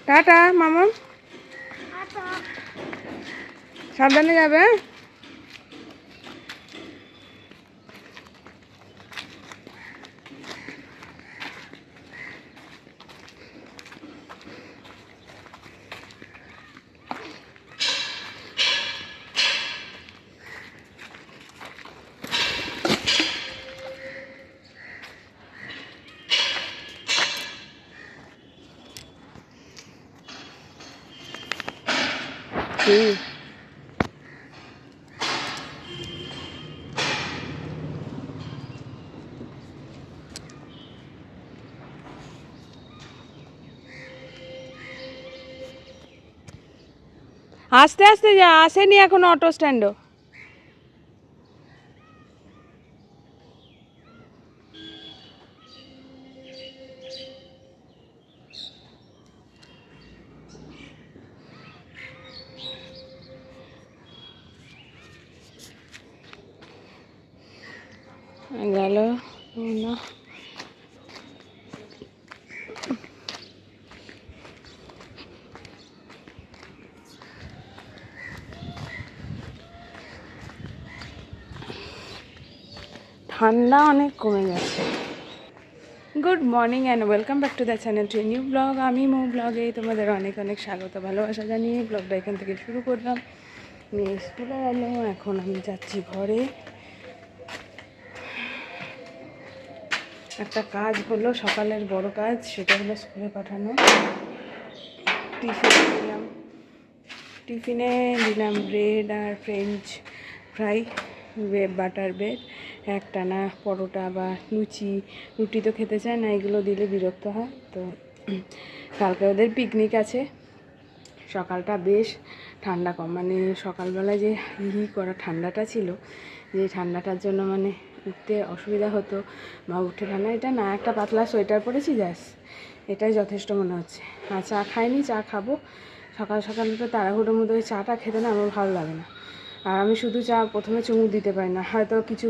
Tata মামা, সাবধানে যাবে। আস্তে আস্তে যা, আসেনি এখন অটো স্ট্যান্ডও। গেল না, ঠান্ডা অনেক কমে গেছে। Good morning and welcome back to the channel to new blog. আমি মৌ ব্লগে তোমাদের অনেক অনেক স্বাগত, ভালোবাসা জানিয়ে ব্লগটা এখান থেকে শুরু করলাম। মেয়ে স্কুলে গেল, এখন আমি যাচ্ছি ঘরে। একটা কাজ হলো, সকালের বড় কাজ, সেটা হলো স্কুলে পাঠানো। টিফিনে দিলাম ব্রেড আর ফ্রেঞ্চ ফ্রাই, বাটার ব্রেড, একটানা পরোটা বা রুটি তো খেতে চায় না, এগুলো দিলে বিরক্ত হয়। তো কালকে ওদের পিকনিক আছে। সকালটা বেশ ঠান্ডা কম, মানে সকালবেলায় যে হি করা ঠান্ডাটা ছিল, যে ঠান্ডাটার জন্য মানে উঠতে অসুবিধা হতো বা উঠে ঠান্ডা, এটা না, একটা পাতলা সোয়েটার পরেছি, ব্যাস এটাই যথেষ্ট মনে হচ্ছে। আর চা খাইনি, চা খাবো। সকাল সকাল তো তাড়াহুড়োর মধ্যে ওই চাটা খেতে না আমার ভালো লাগে না। আর আমি শুধু চা প্রথমে চুমুক দিতে পারি না, হয়তো কিছু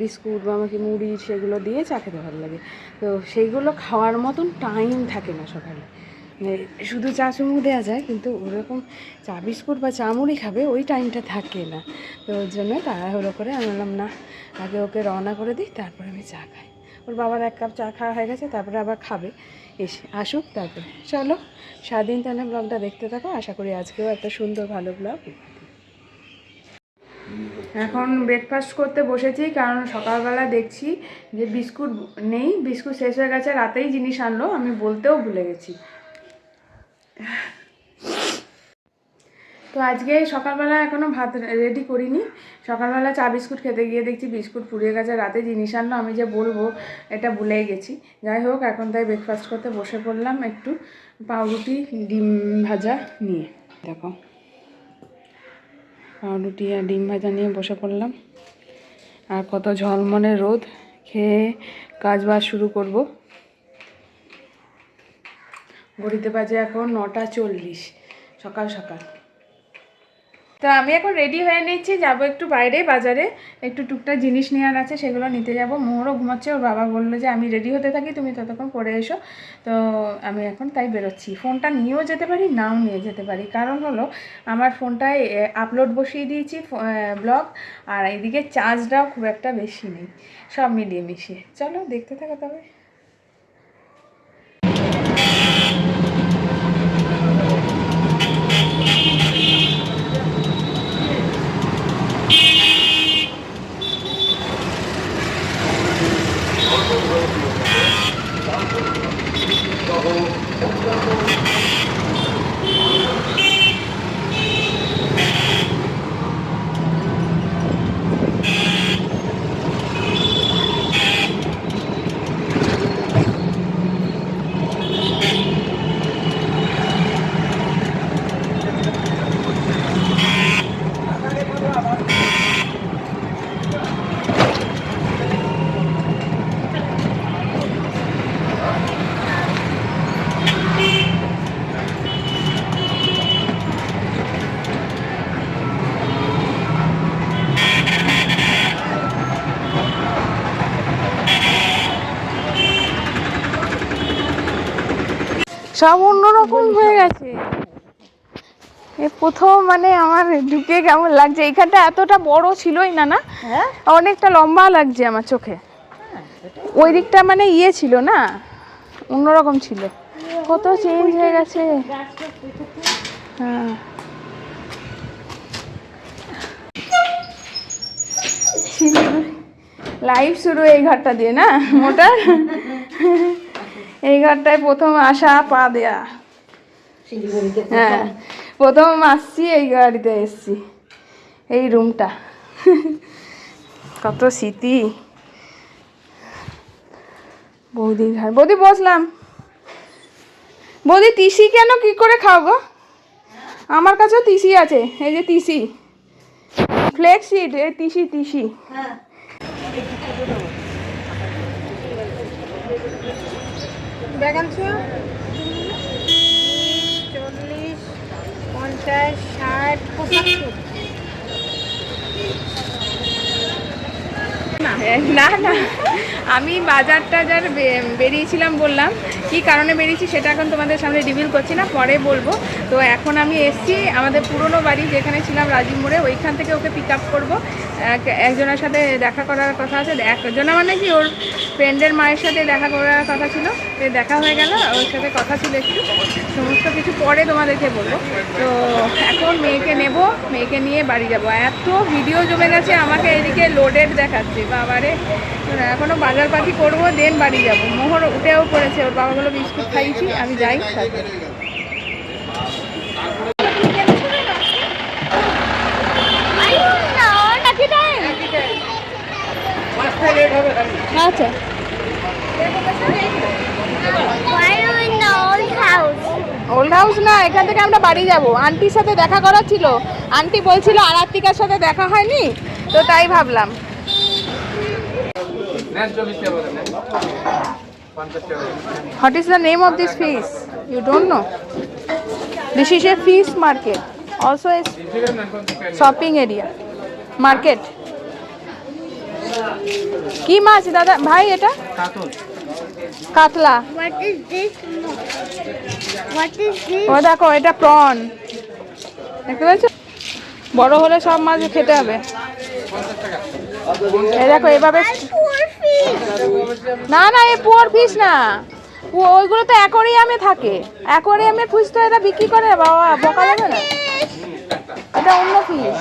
বিস্কুট বা আমাকে মুড়ি সেগুলো দিয়ে চা খেতে ভালো লাগে। তো সেইগুলো খাওয়ার মতন টাইম থাকে না সকালে, শুধু চা চুমুক দেওয়া যায়, কিন্তু ওরকম চা বিস্কুট বা চা মুড়ি খাবে ওই টাইমটা থাকে না। তো ওর জন্য তাড়াহুড়ো করে আমি বললাম না, আগে ওকে রওনা করে দিই, তারপরে আমি চা খাই। ওর বাবার 1 কাপ চা খাওয়া হয়ে গেছে, তারপরে আবার খাবে, আসুক তারপরে। চলো সারাদিন তাহলে ব্লগটা দেখতে থাকো, আশা করি আজকেও একটা সুন্দর ভালো ব্লগ। এখন ব্রেকফাস্ট করতে বসেছি, কারণ সকালবেলা দেখছি যে বিস্কুট নেই, বিস্কুট শেষ হয়ে গেছে, রাতেই জিনিস আনলো, আমি বলতেও ভুলে গেছি। তো আজকে সকালবেলা এখনও ভাত রেডি করিনি, সকালবেলা চা বিস্কুট খেতে গিয়ে দেখছি বিস্কুট ফুরিয়ে গেছে, রাতে জিনিস আনলো, আমি যে বলবো এটা ভুলেই গেছি। যাই হোক, এখন তাই ব্রেকফাস্ট করতে বসে পড়লাম, একটু পাউরুটি ডিম ভাজা নিয়ে। দেখো, পাউরুটি আর ডিম ভাজা নিয়ে বসে পড়লাম। আর কত ঝলমলে রোদ, খেয়ে কাজ বাজ শুরু করব। ঘড়িতে বাজে এখন 9:40 সকাল সকাল। তো আমি এখন রেডি হয়ে নিচ্ছি, যাব একটু বাইরে বাজারে, একটু টুকটাক জিনিস নেওয়ার আছে, সেগুলো নিতে যাব। মোহরও ঘুমাচ্ছে, ওর বাবা বললো যে আমি রেডি হতে থাকি, তুমি ততক্ষণ পরে এসো। তো আমি এখন তাই বেরোচ্ছি। ফোনটা নিয়েও যেতে পারি, নাও নিয়ে যেতে পারি, কারণ হলো আমার ফোনটায় আপলোড বসিয়ে দিয়েছি ব্লগ, আর এইদিকে চার্জটাও খুব একটা বেশি নেই, সব মিলিয়ে মিশিয়ে। চলো দেখতে থাকো তবে। সব অন্যরকম হয়ে গেছে। এ প্রথম মানে আমার ঢুকে কেমন লাগছে, এইখানটা এতটা বড় ছিলই না, না অনেকটা লম্বা লাগছে আমার চোখে। ওই দিকটা মানে ইয়ে ছিল না, অন্যরকম ছিল, কত চেঞ্জ হয়ে গেছে। হ্যাঁ লাইভ শুরু এই ঘরটা দিয়ে না মোটার, এই ঘরটায় প্রথম আসা পা দেয়া। হ্যাঁ প্রথম আসছি এই গাড়িতে এসছি, এই রুমটা কত স্মৃতি। বৌদির ঘর, বৌদি বসলাম। বৌদি তিসি কেন কি করে খাও গো? আমার কাছেও তিসি আছে, এই যে তিসি ফ্লেক্স সিড, এই তিসি তিসি। বেগান 40, 50, 60, 75। না না আমি বাজার টাজার বেরিয়েছিলাম, বললাম কি কারণে বেরিয়েছি সেটা এখন তোমাদের সামনে রিভিল করছি না, পরে বলবো। তো এখন আমি এসছি আমাদের পুরনো বাড়ি যেখানে ছিলাম রাজীব মোড়ে, ওইখান থেকে ওকে পিক আপ করবো। একজনের সাথে দেখা করার কথা আছে, একজনা মানে কি ওর ফ্রেন্ডের মায়ের সাথে দেখা করার কথা ছিল, দেখা হয়ে গেল, ওর সাথে কথা ছিল একটু, সমস্ত কিছু পরে তোমাদেরকে বলবো। তো এখন মেয়েকে নেব, মেয়েকে নিয়ে বাড়ি যাব। এত ভিডিও জমে গেছে, আমাকে এদিকে লোডেড দেখাচ্ছে বাবারে। এখনও বাজার পাতি করবো, দেন বাড়ি যাব। মোহর উঠেও পড়েছে, ওর বাবাগুলো বিস্কুট খাইয়েছি, আমি যাই তারপরে। আচ্ছা ওল্ড হাউস না, এখান থেকে আমরা বাড়ি যাব। আন্টির সাথে দেখা করার ছিল, আন্টি বলছিল আরাত্রিকার সাথে দেখা হয়নি, তো তাই ভাবলাম। What is the name of this fish? You don't know? This is a fish market, also a shopping area, market. কি মাছ দাদা ভাই এটা? কাতলা। What is this? What is this? ও দেখো এটা প্রন, দেখতে পাচ্ছ? বড় হলে সব মাছ খেতে হবে। এই দেখো এভাবে, না না এ পুয়ার ফিশ না, ওইগুলো তো অ্যাকোরিয়ামে থাকে, অ্যাকোরিয়ামে ফিশ তো এটা বিক্রি করে বাবা, বকা যাবে না, এটা অন্য ফিশ।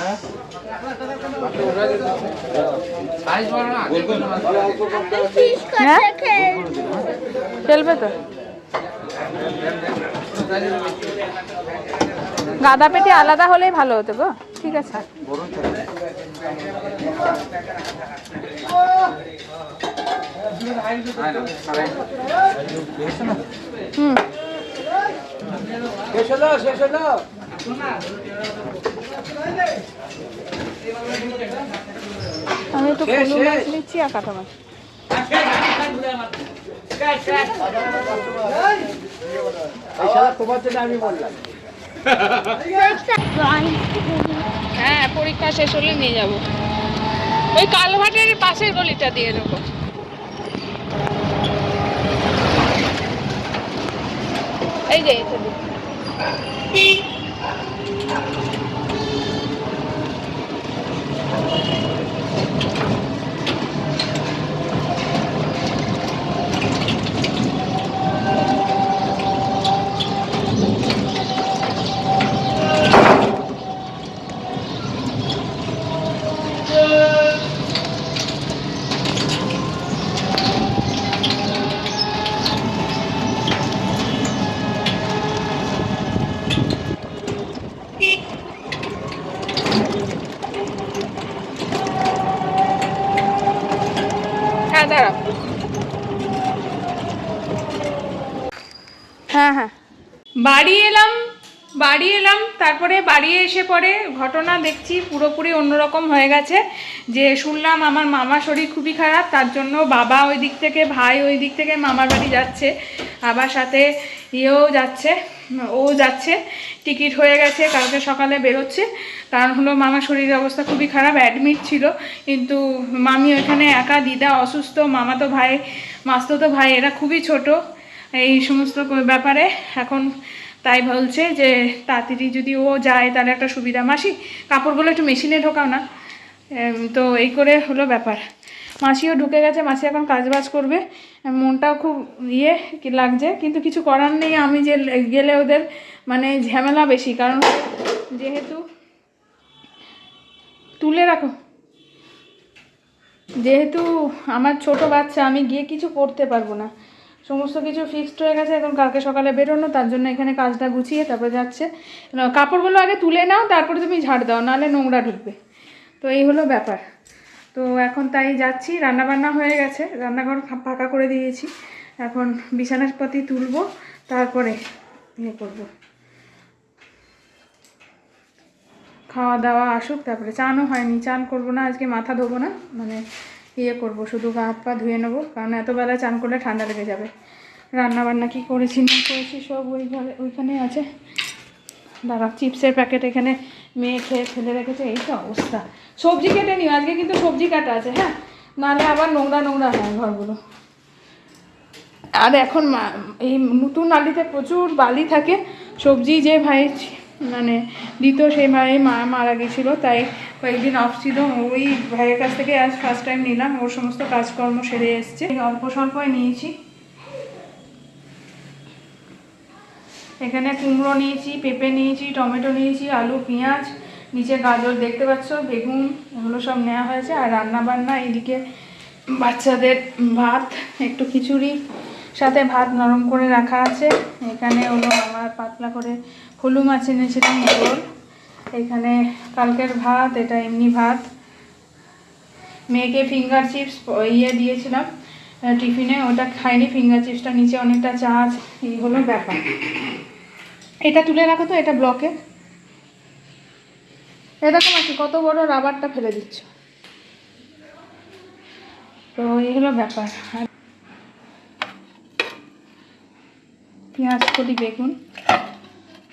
হ্যাঁ খেলবে তো, গাদা পেটি আলাদা হলেই ভালো হতো গো। ঠিক আছে হুম আমি একটু কুলু মাছ নিচ্ছি আর কাটা মাছ। হ্যাঁ পরীক্ষা শেষ হলে নিয়ে যাব, ওই কালভাটের পাশের গলিটা দিয়ে ঢোকো। এই যে হ্যাঁ দাঁড়াও, হ্যাঁ হ্যাঁ বাড়ি এলাম তারপরে বাড়ি এসে পরে ঘটনা দেখছি পুরোপুরি অন্যরকম হয়ে গেছে। যে শুনলাম আমার মামার শরীর খুবই খারাপ, তার জন্য বাবা ওই দিক থেকে, ভাই ওই দিক থেকে মামার বাড়ি যাচ্ছে, আবার সাথে ইয়েও যাচ্ছে, ও যাচ্ছে, টিকিট হয়ে গেছে, কালকে সকালে বেরোচ্ছে। কারণ হলো মামার শরীরের অবস্থা খুবই খারাপ, অ্যাডমিট ছিল, কিন্তু মামি ওইখানে একা, দিদা অসুস্থ, মামাতো ভাই, মাস্তুতো ভাই এরা খুবই ছোট, এই সমস্ত ব্যাপারে এখন তাই বলছে যে তাড়াতাড়ি যদি ও যায় তাহলে একটা সুবিধা। মাসি কাপড়গুলো একটু মেশিনে ঢোকাও না। তো এই করে হলো ব্যাপার। মাসিও ঢুকে গেছে, মাসি এখন কাজবাজ করবে। মনটাও খুব কি লাগছে, কিন্তু কিছু করার নেই। আমি যে গেলে ওদের মানে ঝামেলা বেশি, কারণ যেহেতু তুলে রাখো, যেহেতু আমার ছোট বাচ্চা, আমি গিয়ে কিছু করতে পারবো না। সমস্ত কিছু ফিক্সড হয়ে গেছে, এখন কালকে সকালে বেরোনো, তার জন্য এখানে কাজটা গুছিয়ে তারপরে যাচ্ছে। কাপড়গুলো আগে তুলে নাও, তারপরে তুমি ঝাড় দাও, নাহলে নোংরা ঢুকবে। তো এই হলো ব্যাপার। তো এখন তাই যাচ্ছি। রান্নাবান্না হয়ে গেছে, রান্নাঘর ফাঁকা করে দিয়েছি। এখন বিছানাপাতি তুলবো, তারপরে করবো। খাওয়া দাওয়া আসুক, তারপরে চানও হয়নি, চান করবো না আজকে, মাথা ধোবো না, মানে করবো, শুধু গা হাত পা ধুয়ে নেবো, কারণ এতবেলা চান করলে ঠান্ডা লেগে যাবে। রান্নাবান্না কি করেছি না করেছি সব ওইখানে আছে। দাঁড়া, চিপসের প্যাকেট এখানে মেয়ে খেয়ে ফেলে রেখেছে, এই তো অবস্থা। সবজি কেটে নিও, আজকে কিন্তু সবজি কাটা আছে, হ্যাঁ, নাহলে আবার নোংরা নোংরা হয় ঘরগুলো। আর এখন এই নতুন নালিতে প্রচুর বালি থাকে। সবজি যে ভাই মানে দিত, সেই ভাই মারা গেছিলো, তাই কয়েকদিন অফ ছিল। ওই ভাইয়ের কাছ থেকে আজ ফার্স্ট টাইম নিলাম, ওর সমস্ত কাজকর্ম সেরে এসছে। অল্প স্বল্পই নিয়েছি। এখানে কুমড়ো নিয়েছি, পেঁপে নিয়েছি, টমেটো নিয়েছি, আলু, পেঁয়াজ, নিচে গাজর দেখতে পাচ্ছ, বেগুন, এগুলো সব নেওয়া হয়েছে। আর রান্নাবান্না এদিকে বাচ্চাদের ভাত, একটু খিচুড়ি সাথে ভাত নরম করে রাখা আছে। এখানে হলো আমার পাতলা করে ফলু মাছ এনেছিলাম ঝোল। এখানে কালকের ভাত, এটা এমনি ভাত। মেয়েকে ফিঙ্গার চিপস দিয়েছিলাম টিফিনে, ওটা খাইনি, ফিঙ্গার চিপসটা নিচে অনেকটা চা আছে। এই হলো ব্যাপার। এটা তুলে রাখো তো, এটা ব্লকে। এরকম আছে, কত বড় রাবারটা ফেলে দিচ্ছ। তো এই হলো ব্যাপার। আর পেঁয়াজ কলি, বেগুন,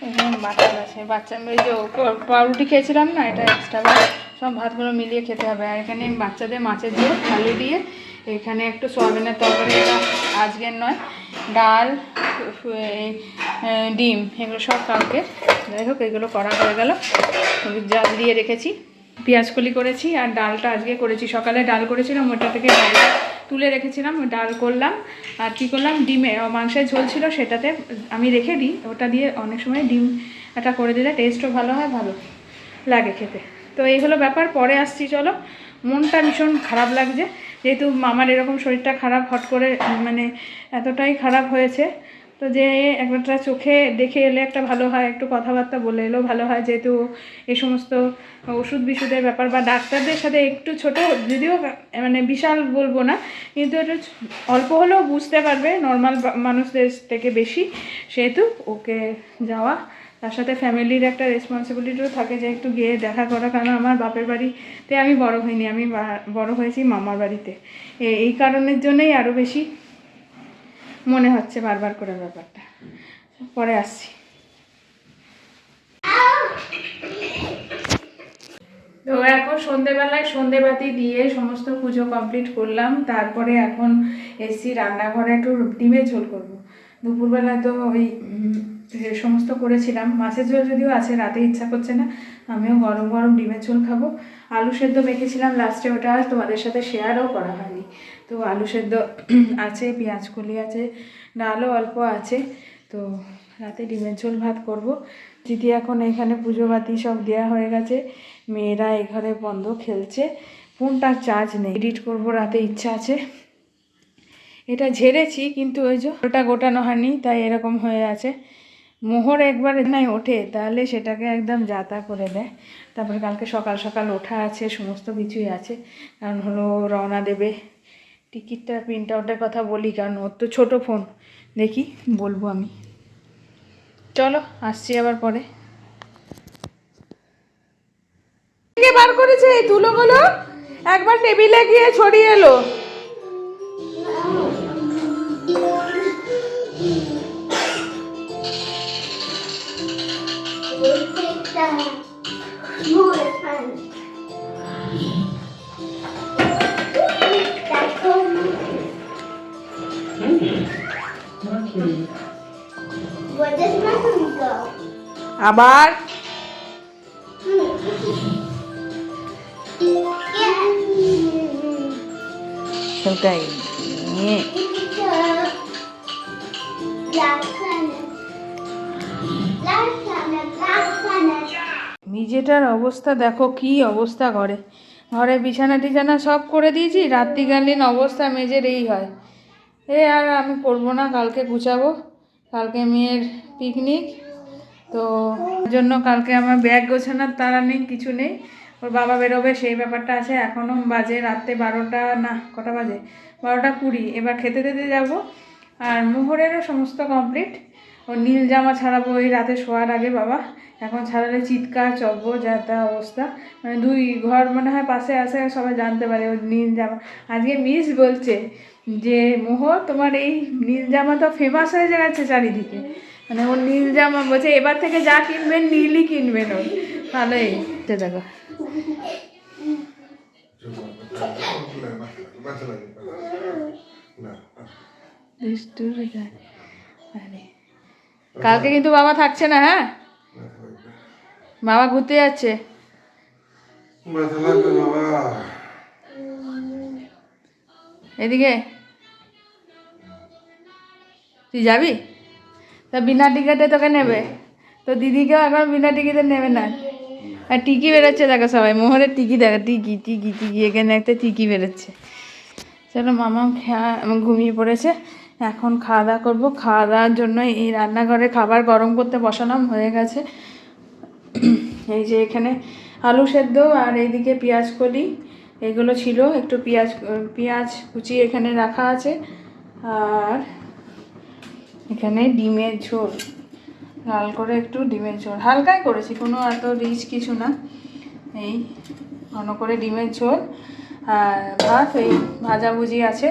এখানে বাটার আছে। বাচ্চা ওই যে পাউরুটি খেয়েছিলাম না, এটা এক্সট্রা ভাত, সব ভাতগুলো মিলিয়ে খেতে হবে। আর এখানে বাচ্চাদের মাছের ঝোল আলু দিয়ে, এখানে একটু সয়াবিনের তরকারি, এটা আজকের নয়, ডাল, ডিম, এগুলো সব কালকে। যাই হোক, এগুলো করা হয়ে গেল, জাল দিয়ে রেখেছি। পেঁয়াজ কলি করেছি, আর ডালটা আজকে করেছি। সকালে ডাল করেছিলাম, ওটা থেকে ডালটা তুলে রেখেছিলাম, ডাল করলাম। আর কী করলাম, ডিমে মাংসের ঝোল ছিল, সেটাতে আমি রেখে দিই, ওটা দিয়ে অনেক সময় ডিম এটা করে দিলে টেস্টও ভালো হয়, ভালো লাগে খেতে। তো এই হলো ব্যাপার। পরে আসছি, চলো। মনটা ভীষণ খারাপ লাগছে, যেহেতু মামার এরকম শরীরটা খারাপ, হট করে মানে এতটাই খারাপ হয়েছে। তো যে একটা চোখে দেখে এলে একটা ভালো হয়, একটু কথাবার্তা বলে এলেও ভালো হয়, যেহেতু এই সমস্ত ওষুধ বিশুধের ব্যাপার বা ডাক্তারদের সাথে একটু ছোট, যদিও মানে বিশাল বলবো না, কিন্তু একটু অল্প হলেও বুঝতে পারবে নর্মাল মানুষদের থেকে বেশি, সেহেতু ওকে যাওয়া। তার সাথে ফ্যামিলির একটা রেসপন্সিবিলিটিও থাকে যে একটু গিয়ে দেখা করা, কারণ আমার বাপের বাড়িতে আমি বড় হইনি, আমি বড় হয়েছি মামার বাড়িতে। এই কারণের জন্যই আরও বেশি মনে হচ্ছে বারবার করে ব্যাপারটা। পরে আসছি। তো এখন সন্ধেবেলায় সন্ধেবাতি দিয়ে সমস্ত পুজো কমপ্লিট করলাম। তারপরে এখন এসছি রান্নাঘরে, একটু ডিমের ঝোল করবো। দুপুরবেলা তো ওই সমস্ত করেছিলাম, মাছের ঝোল যদিও আছে, রাতে ইচ্ছা করছে না, আমিও গরম গরম ডিমের ঝোল খাবো। আলু সেদ্ধ মেখেছিলাম লাস্টে, ওটা আর তোমাদের সাথে শেয়ারও করা হয়নি। তো আলু সেদ্ধ আছে, পেঁয়াজ কলি আছে, ডালও অল্প আছে। তো রাতে ডিমের ঝোল ভাত করব। দিদি এখন এখানে পুজো বাতি সব দেওয়া হয়ে গেছে, মেয়েরা এই ঘরে বন্ধ খেলছে, ফোনটার চার্জ নেই। এডিট করব রাতে, ইচ্ছা আছে। এটা ঝেড়েছি, কিন্তু ওই যে ওটা গোটানো হয়নি, তাই এরকম হয়ে আছে। মোহর একবার নাই ওঠে, তাহলে সেটাকে একদম যাতা করে দেয়। তারপরে কালকে সকাল সকাল ওঠা আছে, সমস্ত কিছুই আছে, কারণ হলো রওনা দেবে। টিকিটটা প্রিন্ট আউটের কথা বলি, কারণ ওর তো ছোটো ফোন, দেখি বলবো আমি। চলো, আসছি আবার পরে। বার করেছে এই তুলোগুলো, একবার টেবিলে গিয়ে ছড়িয়ে এলো। আবার সেটাই নিয়ে মেঝেটার অবস্থা দেখো, কি অবস্থা ঘরে ঘরে বিছানা টিছানা সব করে দিয়েছি, রাত্রিকালীন অবস্থা মেঝের এই হয়। আর আমি করবো না, কালকে গুছাবো, কালকে মেয়ের পিকনিক, তো জন্য কালকে আমার ব্যাগ গোছানোর তাড়া নেই, কিছু নেই। ওর বাবা বেরোবে সেই ব্যাপারটা আছে। এখনও বাজে রাত্রে 12টা, না কটা বাজে, 12টা 20। এবার খেতে দিতে যাবো। আর মোহরেরও সমস্ত কমপ্লিট। ওর নীল জামা ছাড়াবো ওই রাতে শোয়ার আগে। বাবা এখন ছাড়ালে চিৎকার চব্য যা তা অবস্থা, মানে 2 ঘর মনে হয় পাশে আসে, সবাই জানতে পারে ওর নীল জামা। আজকে মিস বলছে যে মোহর তোমার এই নীল জামা তো ফেমাস হয়ে গেছে চারিদিকে, মানে ওর নীল জামা বলছে এবার থেকে যা কিনবেন নীলই কিনবেন ওর। ভালোই দেখো কালকে কিন্তু বাবা থাকছে না। হ্যাঁ, বাবা ঘুরতে যাচ্ছে। এদিকে তুই যাবি? তা বিনা টিকিটে তোকে নেবে, তো দিদিকেও এখন বিনা টিকিটে নেবে না। আর টিকি বেরোচ্ছে দেখো সবাই, মোহরের টিকি দেখো, টিকি টিকি টিকি, এখানে একটা টিকি বেরোচ্ছে। চলো মামা ঘুমিয়ে পড়েছে, এখন খাওয়া দাওয়া করবো। খাওয়া দাওয়ার জন্য এই রান্নাঘরে খাবার গরম করতে বসালাম, হয়ে গেছে। এই যে এখানে আলু সেদ্ধ, আর এইদিকে পেঁয়াজ কলি, এগুলো ছিল। একটু পেঁয়াজ কুচি এখানে রাখা আছে। আর এখানে ডিমের ঝোল, লাল করে একটু ডিমের ঝোল হালকাই করেছি, কোনো এত রিচ কিছু না। এই ঘন করে ডিমের ঝোল আর ভাত, এই ভাজাভুজি আছে।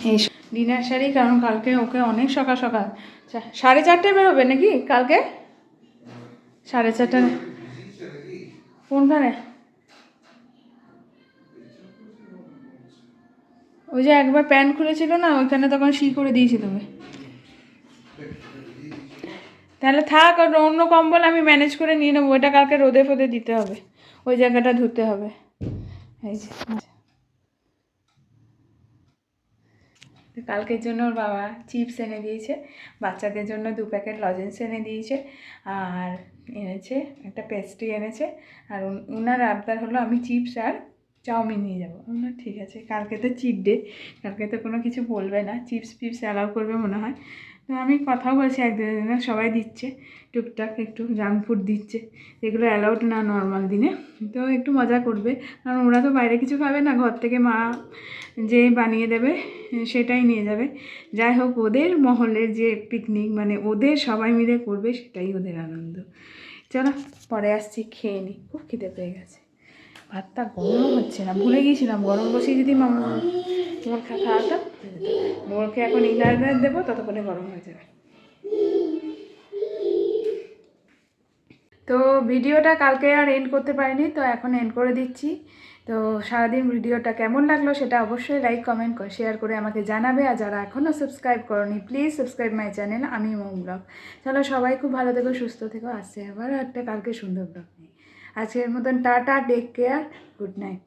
এই ডিনার সারি, কারণ কালকে ওকে অনেক সকাল সকাল 4:30 বেরোবে নাকি কালকে? 4:30 কোনখানে? ওই যে একবার প্যান্ট খুলেছিল না ওইখানে, তখন শি করে দিয়েছি তোকে। তাহলে থাক, আর অন্য কম্বল আমি ম্যানেজ করে নিয়ে নেবো। ওইটা কালকে রোদে ফোদে দিতে হবে, ওই জায়গাটা ধুতে হবে। এই যে কালকের জন্য ওর বাবা চিপস এনে দিয়েছে, বাচ্চাদের জন্য 2 প্যাকেট লজেন্স এনে দিয়েছে, আর এনেছে একটা পেস্ট্রি এনেছে। আর ওনার আবদার হলো আমি চিপস আর চাউমিন নিয়ে যাবো। না ঠিক আছে, কালকে তো চিট ডে, কালকে তো কোনো কিছু বলবে না, চিপস ফিপস অ্যালাউ করবে মনে হয়। তো আমি কথাও বলছি, 1-2 দিনে সবাই দিচ্ছে টুকটাক একটু জাঙ্ক ফুড দিচ্ছে, যেগুলো অ্যালাউড না নর্মাল দিনে। তো একটু মজা করবে, কারণ ওরা তো বাইরে কিছু খাবে না, ঘর থেকে মা যে বানিয়ে দেবে সেটাই নিয়ে যাবে। যাই হোক, ওদের মহলের যে পিকনিক, মানে ওদের সবাই মিলে করবে, সেটাই ওদের আনন্দ। চলো পরে আসছি, খেয়ে নিই, খুব খিদে পেয়ে গেছে। ভাতটা গরম হচ্ছে না, ভুলে গিয়েছিলাম, গরম বসিয়ে যদি মামা মোর খাওয়াতাম। মোরকে এখন ইনার দেবো, ততক্ষণে গরম হয়ে যাবে। তো ভিডিওটা কালকে আর এন্ড করতে পারিনি, তো এখন এন্ড করে দিচ্ছি। তো সারাদিন ভিডিওটা কেমন লাগলো সেটা অবশ্যই লাইক কমেন্ট করে শেয়ার করে আমাকে জানাবে। আর যারা এখনও সাবস্ক্রাইব করোনি, প্লিজ সাবস্ক্রাইব মাই চ্যানেল আমি মৌ ব্লগ। চলো সবাই খুব ভালো থেকো, সুস্থ থেকো, আসছে আবার একটা কালকে সুন্দর ব্লগ নিয়ে। আজকের মতন ta ta, take care, good night.